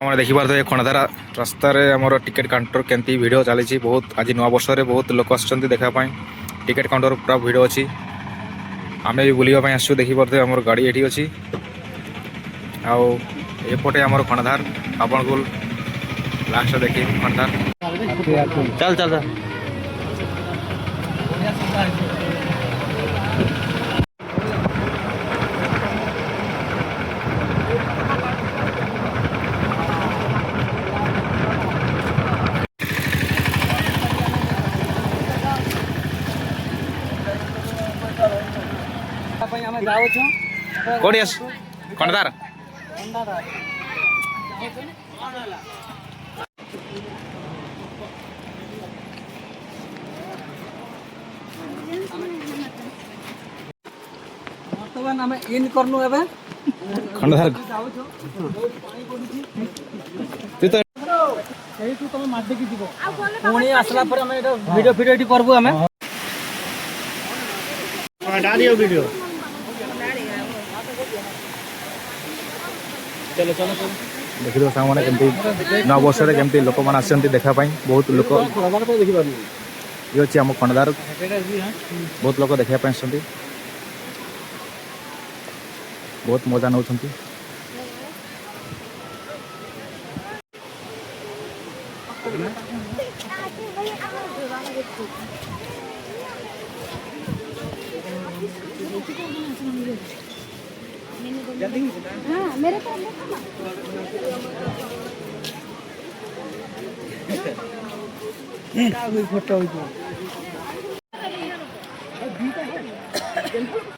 আমরা ଦେଖିପାରୁଥିବେ ଖଣ୍ଡାଧାର ରାସ୍ତାରେ ଆମର ଟିକେଟ୍ କାଉଣ୍ଟର କେମିତି ଭିଡ଼ ଚାଲିଛି। ବହୁତ ଆଜି ନୂଆ ବର୍ଷରେ ବହୁତ ଲୋକ ଆସୁଛନ୍ତି ଦେଖିବା ପାଇଁ। ଟିକେଟ୍ କାଉଣ୍ଟର ପୁରା ଭିଡ଼ ଅଛି। ଆମେ ବି ବୁଲିବା ପାଇଁ ଆସିଛୁ। ଦେଖିପାରୁଥିବେ ଆମର ଗାଡ଼ି ଏଠି ଅଛି। ଆଉ ଏପଟେ ଆମର ଖଣ୍ଡାଧାର ଆପଣଙ୍କୁ ଲାଷ୍ଟ ଦେଖେଇବି ଖଣ୍ଡାଧାର। ଚାଲ ଚାଲ କୋଉଠି ଆସ ଖଣ୍ଡାଧାର ବର୍ତ୍ତମାନ ଆମେ ଇନ୍ କରନୁ ଏବେ ଖଣ୍ଡାଧାର ସେଇଠୁ ତମେ ମାଦିକି ଯିବ ପୁଣି ଆସିଲା ପରେ ଆମେ ଏଇଟା ଭିଡ଼ିଓ ଫିଡ଼ିଓ ଏଠି କରିବୁ ଆମେ ଭିଡ଼ିଓ ଦେଖିଦେବ ସାଙ୍ଗମାନେ କେମିତି ନୂଆ ବର୍ଷରେ କେମିତି ଲୋକମାନେ ଆସିଛନ୍ତି ଦେଖିବା ପାଇଁ। ବହୁତ ଲୋକ ଇଏ ଅଛି ଆମ ଖଣ୍ଡାଧାର। ବହୁତ ଲୋକ ଦେଖିବା ପାଇଁ ଆସୁଛନ୍ତି। ବହୁତ ମଜା ନେଉଛନ୍ତି। मेरे तो फोटो